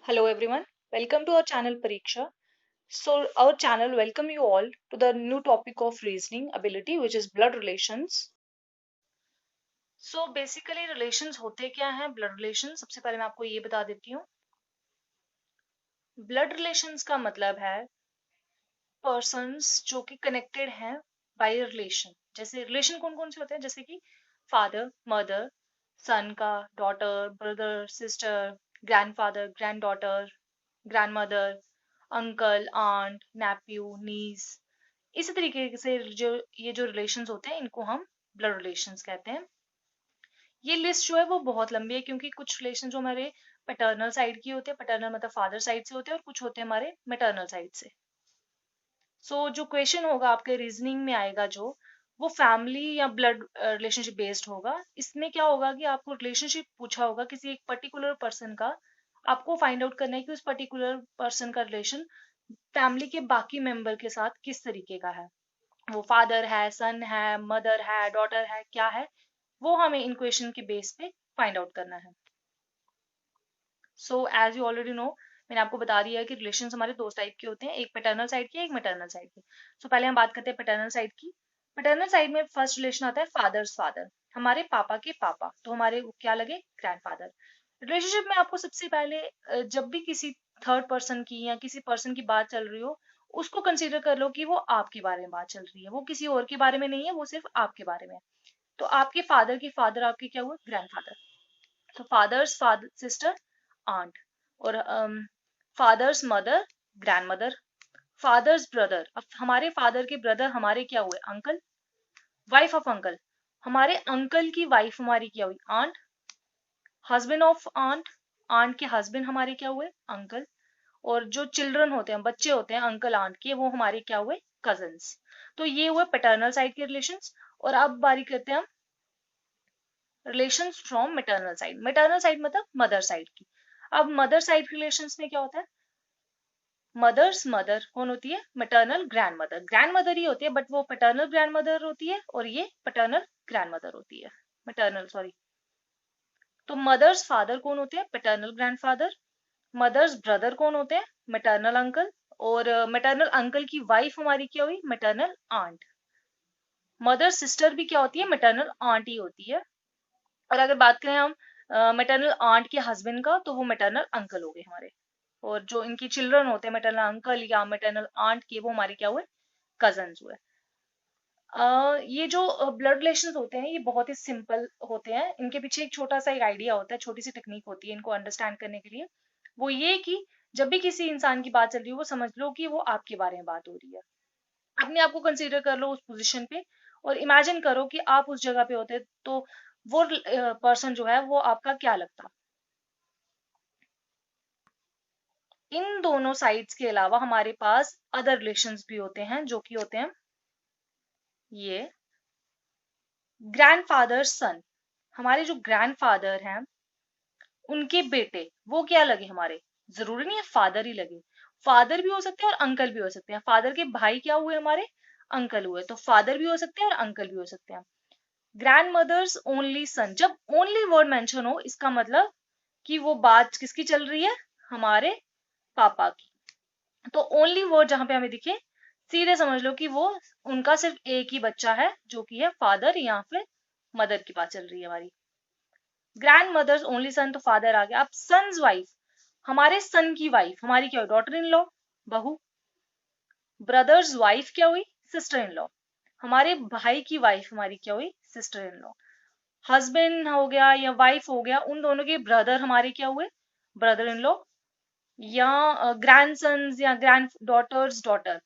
Hello everyone, welcome to our channel Pariksha. So our channel welcome you all to the new topic of reasoning ability which is blood relations. So basically relations होते क्या हैं blood relations सबसे पहले मैं आपको ये बता देती हूँ. Blood relations का मतलब है persons जो कि connected हैं by relation. जैसे relation कौन कौन से होते हैं जैसे कि father, mother, son का, daughter, brother, sister, grandfather, granddaughter, grandmother, uncle aunt nephew niece इसी तरीके से जो ये जो रिलेशंस होते हैं इनको हम ब्लड रिलेशंस कहते हैं. ये लिस्ट जो है वो बहुत लंबी है क्योंकि कुछ रिलेशन जो हमारे पैटर्नल साइड की होते हैं, पैटर्नल मतलब फादर साइड से होते हैं, और कुछ होते हैं हमारे मैटरनल साइड से. जो क्वेश्चन होगा आपके रीजनिंग में आएगा जो वो फैमिली या ब्लड रिलेशनशिप बेस्ड होगा. इसमें क्या होगा कि आपको रिलेशनशिप पूछा होगा किसी एक पर्टिकुलर पर्सन का, आपको फाइंड आउट करना है कि उस पर्टिकुलर पर्सन का रिलेशन फैमिली के बाकी मेंबर के साथ किस तरीके का है. वो फादर है, सन है, मदर है, डॉटर है, क्या है, वो हमें इन क्वेश्चन के बेस पे फाइंड आउट करना है. एज यू ऑलरेडी नो, मैंने आपको बता दिया है कि रिलेशंस हमारे दो टाइप के होते हैं, एक पैटर्नल साइड के, एक मैटरनल साइड के. पहले हम बात करते हैं पैटर्नल साइड की. पैटर्नल साइड में फर्स्ट रिलेशन आता है फादर्स फादर, हमारे पापा के पापा, तो हमारे क्या लगे ग्रैंडफादर. रिलेशनशिप में आपको सबसे पहले जब भी किसी थर्ड पर्सन की या किसी पर्सन की बात चल रही हो, उसको कंसीडर कर लो कि वो आपके बारे में बात चल रही है, वो किसी और के बारे में नहीं है, वो सिर्फ आपके बारे में है. तो आपके फादर की फादर आपके क्या हुए ग्रैंडफादर. तो फादर्स फादर सिस्टर आंट, और father's mother grandmother. Father's brother, अब हमारे फादर के ब्रदर हमारे क्या हुए अंकल. वाइफ ऑफ अंकल, हमारे अंकल की वाइफ हमारी क्या हुई aunt. Husband of aunt, aunt के हस्बैंड हमारे क्या हुए अंकल. और जो चिल्ड्रन होते हैं, बच्चे होते हैं अंकल आंट के, वो हमारे क्या हुए कजन्स. तो ये हुए पैटर्नल साइड के रिलेशंस. और अब बारी करते हैं हम relations from maternal side. Maternal side मतलब मदर साइड की. अब मदर साइड रिलेशंस में क्या होता है, मदर्स मदर कौन होती है maternal grandmother. Grandmother ही होती है बट वो पैटर्नल ग्रैंड मदर होती है, और ये पैटर्नल ग्रैंड मदर होती है, मैटरनल सॉरी. तो मदर्स फादर कौन होते हैं पैटर्नल ग्रैंडफादर. मदर्स ब्रदर कौन होते हैं मैटरनल अंकल. और मैटरनल अंकल की वाइफ हमारी क्या हुई मैटरनल आंट. मदर सिस्टर भी क्या होती है मैटरनल आंट ही होती है. और अगर बात करें हम मैटरनल आंट के हस्बैंड का, तो वो मैटरनल अंकल हो गए हमारे. और जो इनकी चिल्ड्रन होते हैं मैटरनल अंकल या मैटरनल आंट के, वो हमारे क्या हुए कजन्स हुए. ये जो ब्लड रिलेशंस होते हैं ये बहुत ही सिंपल होते हैं. इनके पीछे एक छोटा सा एक आइडिया होता है, छोटी सी टेक्निक होती है इनको अंडरस्टैंड करने के लिए. वो ये कि जब भी किसी इंसान की बात चल रही है, वो समझ लो कि वो आपके बारे में बात हो रही है. अपने आप को कंसीडर कर लो उस पोजीशन पे, और इमेजिन करो कि आप उस जगह पे होते तो वो पर्सन जो है वो आपका क्या लगता. इन दोनों साइड्स के अलावा हमारे पास अदर रिलेशंस भी होते हैं, जो कि होते हैं ये ग्रैंडफादर सन. हमारे जो ग्रैंडफादर हैं उनके बेटे, वो क्या लगे हमारे. जरूरी नहीं है फादर ही लगे, फादर भी हो सकते हैं और अंकल भी हो सकते हैं. फादर के भाई क्या हुए हमारे अंकल हुए, तो फादर भी हो सकते हैं और अंकल भी हो सकते हैं. ग्रैंड मदर्स ओनली सन, जब ओनली वर्ड मेंशन हो इसका मतलब कि वो बात किसकी चल रही है हमारे पापा की. तो ओनली वर्ड जहां पे हमें दिखे, सीधे समझ लो कि वो उनका सिर्फ एक ही बच्चा है जो कि है फादर या फिर मदर की बात चल रही है हमारी. ग्रैंड मदर्स ओनली सन, तो फादर आ गया. अब सन्स वाइफ, हमारे सन की वाइफ हमारी क्या हुई डॉटर इन लॉ बहू. ब्रदर्स वाइफ क्या हुई सिस्टर इन लॉ. हमारे भाई की वाइफ हमारी क्या हुई सिस्टर इन लॉ. हस्बैंड हो गया या वाइफ हो गया, उन दोनों के ब्रदर हमारे क्या हुए ब्रदर इन लॉ. या ग्रैंड सन्स या granddaughters daughter,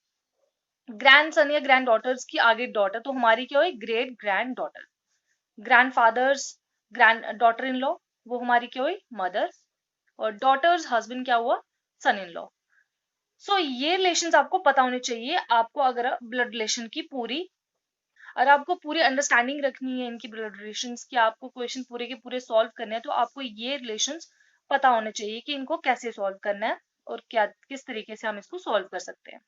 grandson या ग्रैंड डॉटर्स की आगे डॉटर, तो हमारी क्या हुई great grand daughter. Grandfathers grand daughter in law, वो हमारी क्या हुई मदर. और डॉटर्स हस्बैंड क्या हुआ सन इन लॉ. ये रिलेशंस आपको पता होने चाहिए आपको, अगर ब्लड रिलेशन की पूरी, और आपको पूरी अंडरस्टैंडिंग रखनी है इनकी ब्लड रिलेशंस की, आपको क्वेश्चन पूरे के पूरे सॉल्व करने हैं, तो आपको ये रिलेशंस पता होने चाहिए कि इनको कैसे सॉल्व करना है और क्या किस तरीके से हम इसको सॉल्व कर सकते हैं.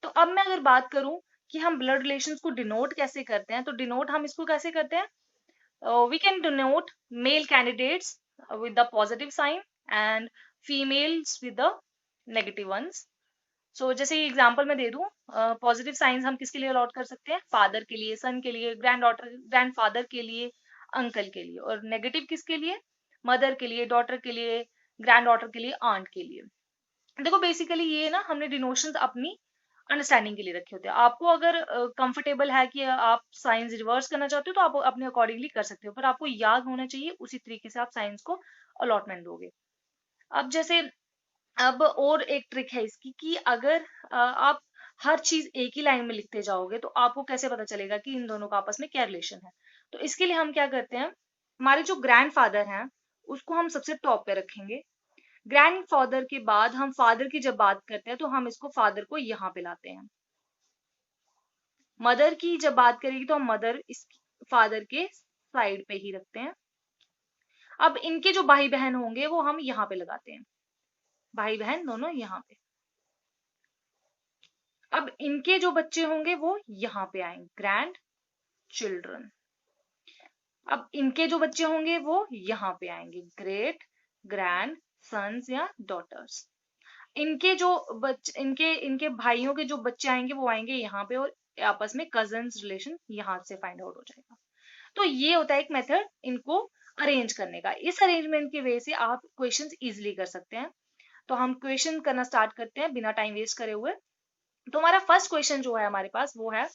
तो अब मैं अगर बात करूं कि हम ब्लड रिलेशंस को डिनोट कैसे करते हैं, तो डिनोट हम इसको कैसे करते हैं, we can denote male candidates with the positive sign and females with the negative ones. सो जैसे एग्जांपल मैं दे दूं, पॉजिटिव साइंस हम किसके लिए अलॉट कर सकते हैं? फादर के लिए, सन के लिए, ग्रैंड डॉटर, ग्रैंड फादर के लिए, अंकल के लिए। और नेगेटिव किसके लिए? मदर के लिए, डॉटर के लिए, ग्रैंड डॉटर के लिए, आंट के लिए। देखो बेसिकली ये ना हमने डिनोशंस अपनी अंडरस्टैंडिंग के लिए रखे होते हैं। आपको अगर कंफर्टेबल है कि आप साइंस रिवर्स करना चाहते हो तो आप अपने अकॉर्डिंगली कर सकते हो, पर आपको याद होना चाहिए, उसी तरीके से आप साइंस को अलॉटमेंट दोगे। अब जैसे अब और एक ट्रिक है इसकी कि अगर आप हर चीज एक ही लाइन में लिखते जाओगे तो आपको कैसे पता चलेगा कि इन दोनों का आपस में क्या रिलेशन है? तो इसके लिए हम क्या करते हैं, हमारे जो ग्रैंडफादर हैं उसको हम सबसे टॉप पे रखेंगे। ग्रैंडफादर के बाद हम फादर की जब बात करते हैं तो हम इसको फादर को यहाँ पे लाते हैं। मदर की जब बात करेगी तो हम मदर इस फादर के साइड पे ही रखते हैं। अब इनके जो भाई बहन होंगे वो हम यहाँ पे लगाते हैं, भाई बहन दोनों यहाँ पे। अब इनके जो बच्चे होंगे वो यहाँ पे आएंगे, ग्रैंड चिल्ड्रन। अब इनके जो बच्चे होंगे वो यहाँ पे आएंगे, ग्रेट ग्रैंड सन्स या डॉटर्स। इनके जो इनके इनके भाइयों के जो बच्चे आएंगे वो आएंगे यहाँ पे, और आपस में कजन्स रिलेशन यहाँ से फाइंड आउट हो जाएगा। तो ये होता है एक मेथड इनको अरेंज करने का। इस अरेंजमेंट की वजह से आप क्वेश्चंस इजीली कर सकते हैं। तो हम क्वेश्चन करना स्टार्ट करते हैं बिना टाइम वेस्ट करे हुए। तो हमारा फर्स्ट क्वेश्चन जो है हमारे पास वो है,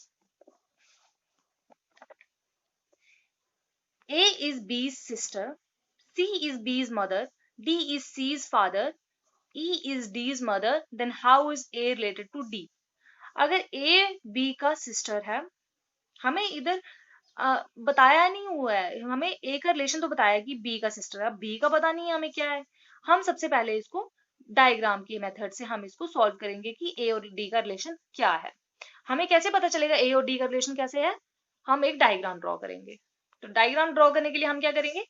A is B's sister, C is B's mother, D is C's father, E is D's mother, then how is A related to D? अगर A B का सिस्टर है, हमें इधर बताया नहीं हुआ है, हमें A का रिलेशन तो बताया कि B का सिस्टर है, B का पता नहीं है हमें क्या है। हम सबसे पहले इसको डायग्राम के मेथड से हम इसको सॉल्व करेंगे कि A और D का रिलेशन क्या है। हमें कैसे पता चलेगा A और D का रिलेशन कैसे है? हम एक डायग्राम ड्रॉ करेंगे। तो डायग्राम ड्रॉ करने के लिए हम क्या करेंगे,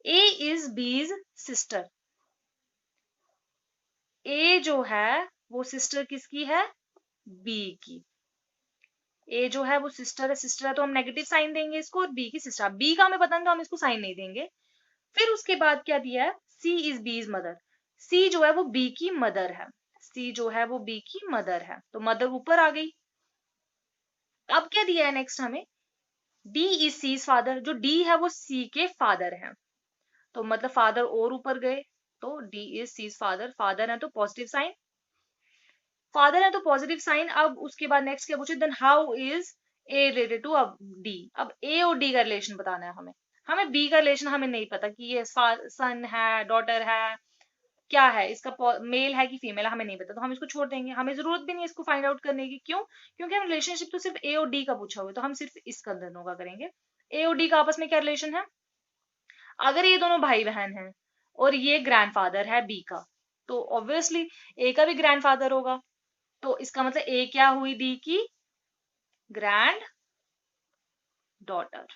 A is B's sister. A जो है वो सिस्टर किसकी है? B की। ए जो है वो सिस्टर है तो हम नेगेटिव साइन देंगे इसको, और बी की सिस्टर, बी का हमें पता नहीं तो हम इसको साइन नहीं देंगे। फिर उसके बाद क्या दिया है, सी इज बी इज मदर। सी जो है वो बी की मदर है, सी जो है वो बी की मदर है, तो मदर ऊपर आ गई। अब क्या दिया है नेक्स्ट हमें, डी इज सी फादर। जो डी है वो सी के फादर है, तो मतलब फादर और ऊपर गए, तो D is C father. Father है तो पॉजिटिव साइन, फादर है तो पॉजिटिव साइन। अब उसके बाद नेक्स्ट क्या पूछे, then how is A related to अब डी। अब ए और डी का रिलेशन बताना है हमें। हमें बी का रिलेशन हमें नहीं पता कि ये सन है, डॉटर है, क्या है, इसका मेल है कि फीमेल है, हमें नहीं पता, तो हम इसको छोड़ देंगे। हमें जरूरत भी नहीं है इसको फाइंड आउट करने की। क्यों? क्योंकि हम रिलेशनशिप तो सिर्फ ए और डी का पूछा हुआ है, तो हम सिर्फ इसका दोनों का करेंगे। ए और डी का आपस में क्या रिलेशन है? अगर ये दोनों भाई बहन हैं और ये ग्रैंडफादर है बी का, तो ऑब्वियसली ए का भी ग्रैंडफादर होगा। तो इसका मतलब ए क्या हुई, डी की ग्रैंड डॉटर।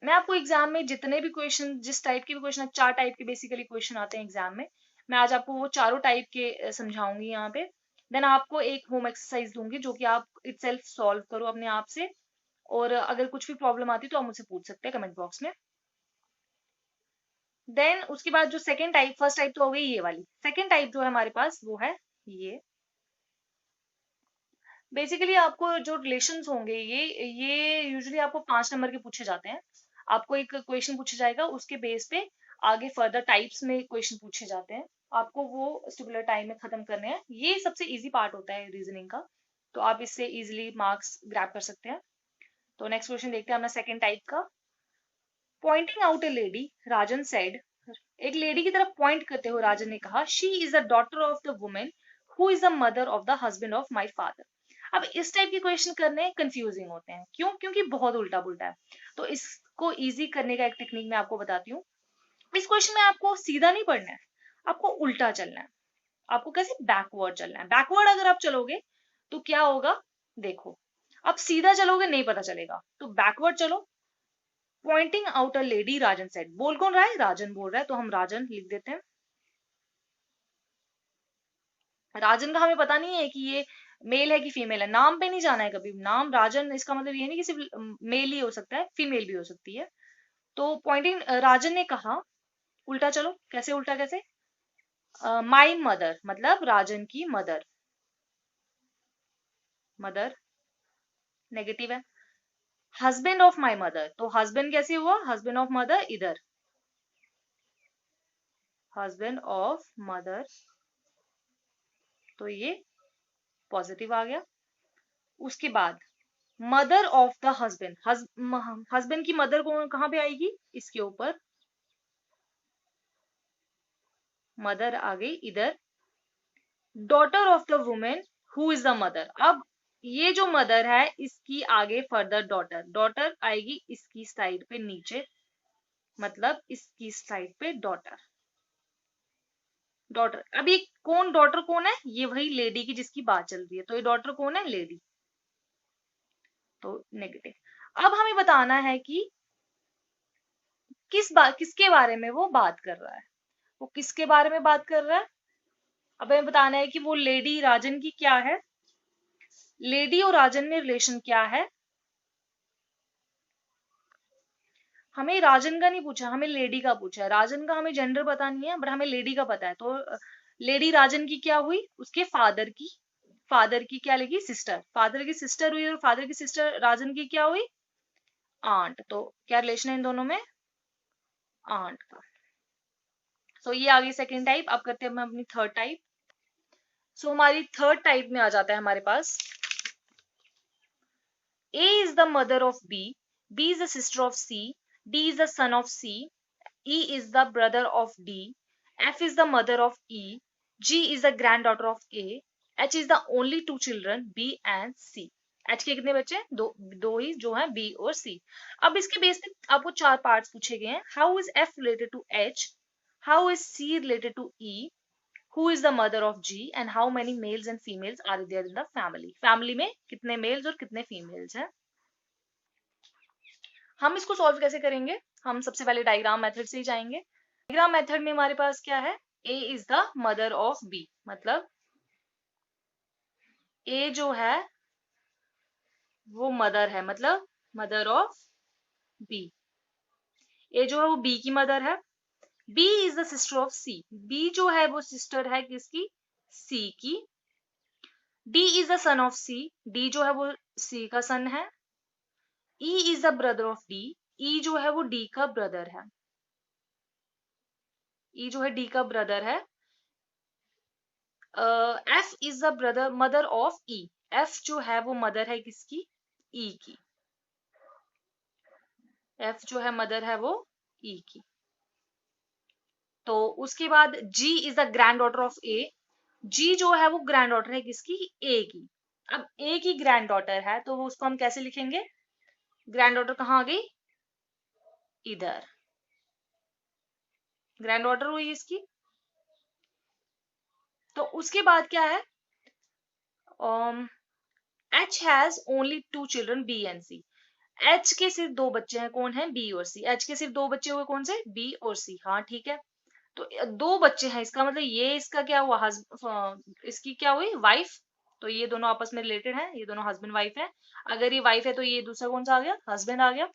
मैं आपको एग्जाम में जितने भी क्वेश्चन, जिस टाइप के भी क्वेश्चन, 4 टाइप के बेसिकली क्वेश्चन आते हैं एग्जाम में, मैं आज आपको वो चारों टाइप के समझाऊंगी यहाँ पे। देन आपको एक होम एक्सरसाइज दूंगी जो कि आप इटसेल्फ सॉल्व करो अपने आप से, और अगर कुछ भी प्रॉब्लम आती है तो आप मुझसे पूछ सकते हैं कमेंट बॉक्स में। देन उसके बाद जो सेकंड टाइप, फर्स्ट टाइप तो हो गई ये वाली, सेकंड टाइप जो है हमारे पास वो है ये। बेसिकली आपको जो रिलेशंस होंगे ये यूजुअली आपको 5 नंबर के पूछे जाते हैं। आपको एक क्वेश्चन पूछा जाएगा, उसके बेस पे आगे फर्दर टाइप्स में क्वेश्चन पूछे जाते हैं, आपको वो स्टिपुलर टाइम में खत्म करने हैं। ये सबसे इजी पार्ट होता है रीजनिंग का, तो आप इससे इजिली मार्क्स ग्रैब कर सकते हैं। तो नेक्स्ट क्वेश्चन देखते हैं अपना सेकंड टाइप का। पॉइंटिंग आउट ए लेडी, राजन सेड। एक लेडी की तरफ पॉइंट करते हुए राजन ने कहा, she is the daughter of the women who is the mother of the husband of my father. अब इस टाइप के क्वेश्चन करने कंफ्यूजिंग होते हैं, क्यों? क्योंकि बहुत उल्टा पुल्टा है। तो इसको इजी करने का एक टेक्निक मैं आपको बताती हूँ। इस क्वेश्चन में आपको सीधा नहीं पढ़ना है, आपको उल्टा चलना है। आपको कैसे, बैकवर्ड चलना है। बैकवर्ड अगर आप चलोगे तो क्या होगा, देखो, आप सीधा चलोगे नहीं पता चलेगा, तो बैकवर्ड चलो। Pointing out a lady, Rajan said. बोल कौन रहा है? राजन बोल रहा है, तो हम राजन लिख देते हैं। राजन का हमें पता नहीं है कि ये मेल है कि फीमेल है, नाम पे नहीं जाना है कभी। नाम राजन, इसका मतलब ये नहीं कि सिर्फ मेल ही हो सकता है, फीमेल भी हो सकती है। तो पॉइंटिंग, राजन ने कहा, उल्टा चलो, कैसे उल्टा कैसे, माई मदर मतलब राजन की मदर, मदर नेगेटिव है। हस्बैंड ऑफ माई मदर, तो हस्बैंड कैसे हुआ, हस्बैंड ऑफ मदर इधर, हस्बैंड ऑफ मदर, तो ये पॉजिटिव आ गया। उसके बाद mother of the husband, husband की मदर को कहां पे आएगी, इसके ऊपर, मदर आ गई इधर। Daughter of the women who is the mother, अब ये जो मदर है इसकी आगे फर्दर डॉटर, डॉटर आएगी इसकी साइड पे नीचे, मतलब इसकी साइड पे डॉटर, डॉटर। अभी कौन डॉटर कौन है, ये वही लेडी की जिसकी बात चल रही है, तो ये डॉटर कौन है, लेडी, तो नेगेटिव। अब हमें बताना है कि किसके बारे में वो बात कर रहा है, वो किसके बारे में बात कर रहा है। अब हमें बताना है कि वो लेडी राजन की क्या है, लेडी और राजन में रिलेशन क्या है। हमें राजन का नहीं पूछा, हमें लेडी का पूछा है। राजन का हमें जेंडर पता नहीं है, बट हमें लेडी का पता है। तो लेडी राजन की क्या हुई, उसके फादर की क्या लगी, सिस्टर, फादर की सिस्टर हुई, और फादर की सिस्टर राजन की क्या हुई, आंट। तो क्या रिलेशन है इन दोनों में, आंट का। सो ये आ गई सेकेंड टाइप। अब करते हैं हम अपनी थर्ड टाइप। सो हमारी थर्ड टाइप में आ जाता है हमारे पास, A is the mother of B is the sister of C, D is the son of C, E is the brother of D, F is the mother of E, G is the granddaughter of A, H is the only two children B and C. H के कितने बच्चे, दो, दो ही जो हैं B और C। अब इसके बेस पे आपको चार पार्ट्स पूछे गए हैं। How is F related to H? How is C related to E? Who is the mother of G? And how many males and females are there in the family? Family में कितने males और कितने females हैं। हम इसको solve कैसे करेंगे, हम सबसे पहले डायग्राम मेथड से ही जाएंगे। डायग्राम मेथड में हमारे पास क्या है, A is the mother of B, मतलब ए जो है वो मदर है, मतलब मदर ऑफ बी। ए जो है वो बी की मदर है। B is the sister of C, B जो है वो सिस्टर है किसकी, सी की। D is the son of C, D जो है वो सी का सन है। E is the brother of D, E जो है वो डी का ब्रदर है, ई जो है डी का ब्रदर है। F is the brother mother of E, F जो है वो मदर है किसकी, ई की। एफ जो है मदर है वो ई की। तो उसके बाद G is the granddaughter of A, G जो है वो ग्रैंड डॉटर है किसकी, ए की। अब ए की ग्रैंड डॉटर है तो वो उसको हम कैसे लिखेंगे, ग्रैंड डॉटर कहाँ आ गई, इधर, ग्रैंड डॉटर हुई इसकी। तो उसके बाद क्या है, H has only two children B and C, H के सिर्फ दो बच्चे हैं, कौन है, बी और सी। एच के सिर्फ दो बच्चे हुए, कौन से, बी और सी, हाँ ठीक है। तो दो बच्चे हैं, इसका मतलब ये इसका क्या हुआ, इसकी क्या हुई, वाइफ। तो ये दोनों आपस में रिलेटेड हैं, ये दोनों हस्बैंड वाइफ है। अगर ये वाइफ है तो ये दूसरा कौन सा आ गया, हस्बैंड आ गया।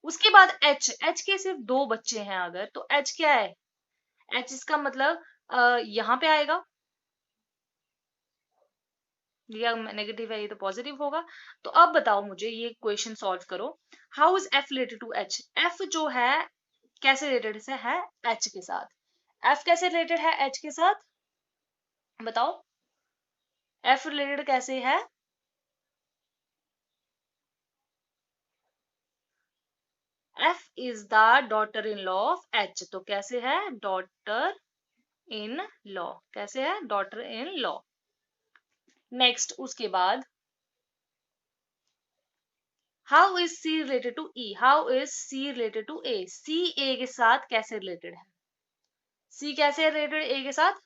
उसके बाद एच, एच के सिर्फ दो बच्चे हैं अगर, तो एच क्या है, एच इसका मतलब यहाँ पे आएगा, ये नेगेटिव है, ये तो पॉजिटिव होगा। तो अब बताओ मुझे, ये क्वेश्चन सॉल्व करो। How is F related to H, F जो है कैसे रिलेटेड से है एच के साथ, एफ कैसे रिलेटेड है एच के साथ, बताओ, एफ रिलेटेड कैसे है, F is the daughter in law of H, तो कैसे है, डॉटर इन लॉ, कैसे है, डॉटर इन लॉ। नेक्स्ट उसके बाद, how is C related to E, how is C related to A, C A के साथ कैसे रिलेटेड है, सी कैसे रिलेटेड ए के साथ,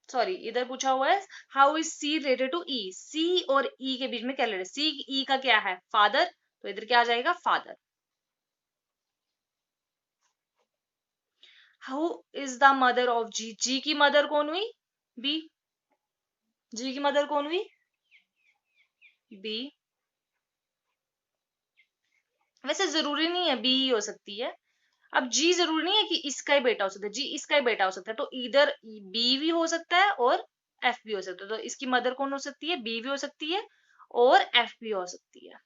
सॉरी इधर पूछा हुआ है how is C related to E, C और ई के बीच में क्या रिलेटेड, सी ई का क्या है, फादर, तो इधर क्या आ जाएगा, father. How is the mother of G, G की मदर कौन हुई, बी। जी की मदर कौन हुई? बी। वैसे जरूरी नहीं है बी ही हो सकती है। अब जी जरूरी नहीं है कि इसका ही बेटा हो सकता है, जी इसका ही बेटा हो सकता है, तो इधर बी भी हो सकता है और एफ भी हो सकता है। तो इसकी मदर कौन हो सकती है? बी भी हो सकती है और एफ भी हो सकती है।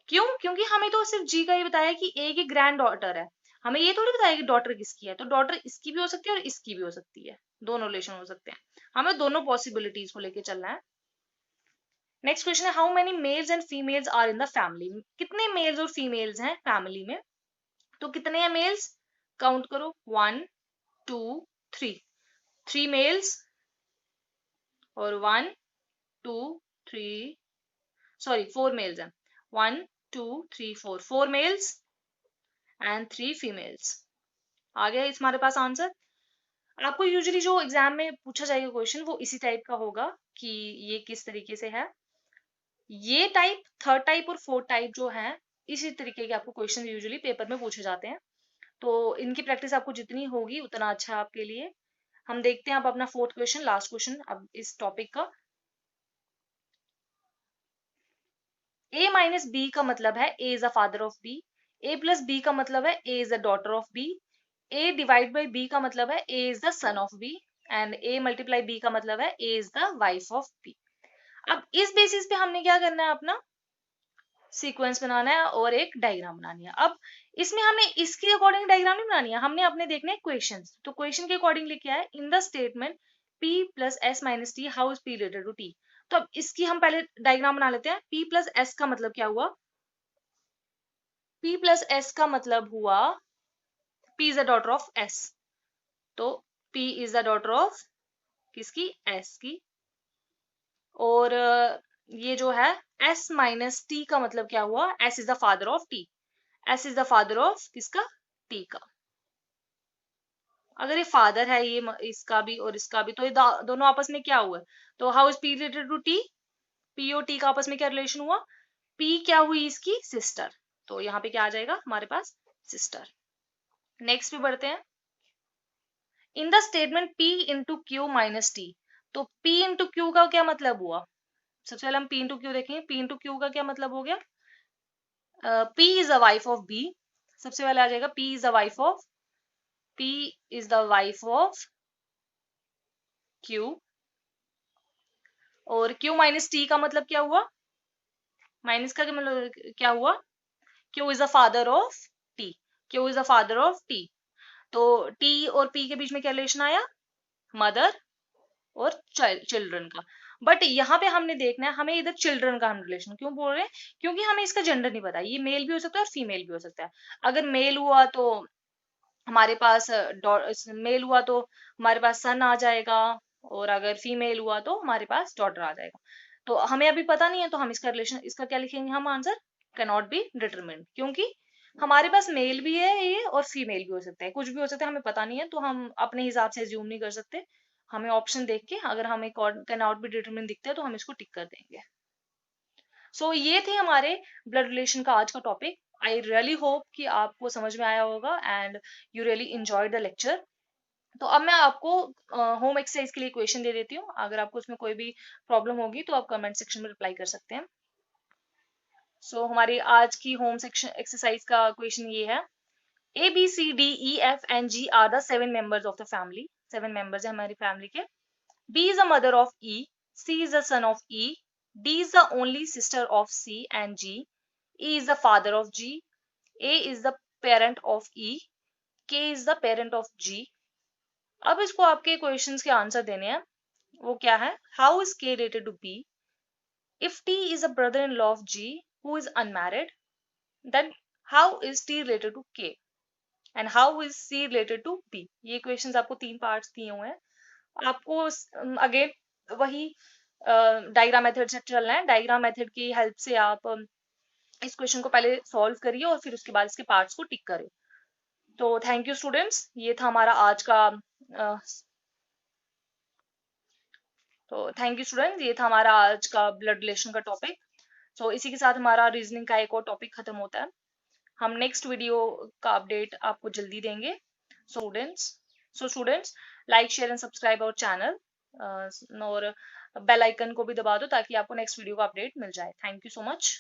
क्यों? क्योंकि हमें तो सिर्फ जी का ही बताया कि ए की ग्रैंड डॉटर है, हमें ये थोड़ी बताया कि डॉटर किसकी है। तो डॉटर इसकी भी हो सकती है और इसकी भी हो सकती है, दोनों रिलेशन हो सकते हैं। हमें दोनों पॉसिबिलिटीज को लेके चलना है। नेक्स्ट क्वेश्चन है, how many males and females are in the family? कितने मेल्स और फीमेल्स हैं फैमिली में? तो कितने हैं मेल्स? काउंट करो, 1 2 3। 3 मेल्स और 1 2 3, सॉरी 4 मेल्स हैं। 1 2 3 4, 4 मेल्स एंड 3 फीमेल्स। आ गया इस हमारे पास आंसर। आपको यूजुअली जो एग्जाम में पूछा जाएगा क्वेश्चन वो इसी टाइप का होगा कि ये किस तरीके से है। ये टाइप, थर्ड टाइप और फोर्थ टाइप जो है, इसी तरीके के आपको क्वेश्चन यूजुअली पेपर में पूछे जाते हैं। तो इनकी प्रैक्टिस आपको जितनी होगी उतना अच्छा है आपके लिए। हम देखते हैं अब अपना फोर्थ क्वेश्चन, लास्ट क्वेश्चन अब इस टॉपिक का। ए माइनस बी का मतलब है A is the father of B. A plus B का मतलब है A is the daughter of B. A divide by B का मतलब है A is the son of B. And A multiply B का मतलब है A is the wife of B. अब इस बेसिस पे हमने क्या करना है, अपना सीक्वेंस बनाना है और एक डायग्राम बनानी है। अब इसमें हमने इसके अकॉर्डिंग डायग्राम नहीं बनानी है, हमने अपने देखने क्वेश्चंस। तो क्वेश्चन के अकॉर्डिंगली क्या है, in the statement p plus S minus T how is p related to t। तो अब इसकी हम पहले डायग्राम बना लेते हैं। p प्लस एस का मतलब क्या हुआ? p प्लस एस का मतलब हुआ p is the daughter of s। तो p is the daughter of किसकी? s की। और ये जो है s माइनस टी का मतलब क्या हुआ? s is the father of t। s is the father of किसका? t का। अगर ये फादर है, ये इसका भी और इसका भी, तो ये दोनों आपस में क्या हुआ? तो how is P related to T? P और टी का आपस में क्या रिलेशन हुआ? पी क्या हुई? इसकी सिस्टर। तो यहाँ पे क्या आ जाएगा हमारे पास? सिस्टर। नेक्स्ट पे बढ़ते हैं। इन the statement p into Q minus T. तो p इंटू क्यू का क्या मतलब हुआ? सबसे पहले हम p इंटू क्यू देखेंगे। p इंटू क्यू का क्या मतलब हो गया? p is the wife of b। सबसे पहले आ जाएगा p is the wife of, p is the wife of q। और q माइनस टी का मतलब क्या हुआ? माइनस का क्या मतलब क्या हुआ? q is the father of t। q is the father of t। तो t और p के बीच में क्या रिलेशन आया? मदर और चिल्ड्रन का। बट यहाँ पे हमने देखना है, हमें इधर चिल्ड्रन का हम रिलेशन क्यों बोल रहे हैं? क्योंकि हमें इसका जेंडर नहीं पता। ये मेल भी हो सकता है और फीमेल भी हो सकता है। अगर मेल हुआ तो हमारे पास मेल हुआ तो हमारे पास सन आ जाएगा, और अगर फीमेल हुआ तो हमारे पास डॉटर आ जाएगा। तो हमें अभी पता नहीं है, तो हम इसका रिलेशन, इसका क्या लिखेंगे हम answer? Can not be determined. क्योंकि हमारे पास मेल भी है ये और फीमेल भी हो सकता है, कुछ भी हो सकता है, हमें पता नहीं है, तो हम अपने हिसाब से एज्यूम नहीं कर सकते। हमें ऑप्शन देख के अगर हमें कैन नॉट बी डिटरमिन्ड दिखता है तो हम इसको टिक कर देंगे। सो ये थे हमारे ब्लड रिलेशन का आज का टॉपिक। आई रियली होप कि आपको समझ में आया होगा and you really enjoyed the lecture. तो अब मैं आपको होम एक्सरसाइज के लिए क्वेश्चन दे देती हूँ। अगर आपको उसमें कोई भी प्रॉब्लम होगी तो आप कमेंट सेक्शन में रिप्लाई कर सकते हैं। सो हमारी आज की होम सेक्शन एक्सरसाइज का क्वेश्चन ये है, A B C D E F and G are the 7 members of the family. 7 members है हमारी फैमिली के। B is the mother of E, C is the son of E, D is the only sister of C and G, E is the father of G, A is the parent of E, K is the parent of G। अब इसको आपके questions के answer देने हैं। वो क्या है? How is K related to B? If T is a brother-in-law of G who is unmarried, then how is T related to K? And how is C related to B? ये questions आपको 3 parts दिए हुए हैं। आपको again वही diagram method से चलना है। डायग्राम मेथड की हेल्प से आप इस क्वेश्चन को पहले सॉल्व करिए और फिर उसके बाद इसके पार्ट्स को टिक करें। तो थैंक यू स्टूडेंट्स, ये था हमारा आज का तो थैंक यू स्टूडेंट्स, ये था हमारा आज का ब्लड रिलेशन का टॉपिक। तो इसी के साथ हमारा रीजनिंग का एक और टॉपिक खत्म होता है। हम नेक्स्ट वीडियो का अपडेट आपको जल्दी देंगे। Students, like share and subscribe our channel. और बेल आइकन को भी दबा दो ताकि आपको नेक्स्ट वीडियो का अपडेट मिल जाए। Thank you so much.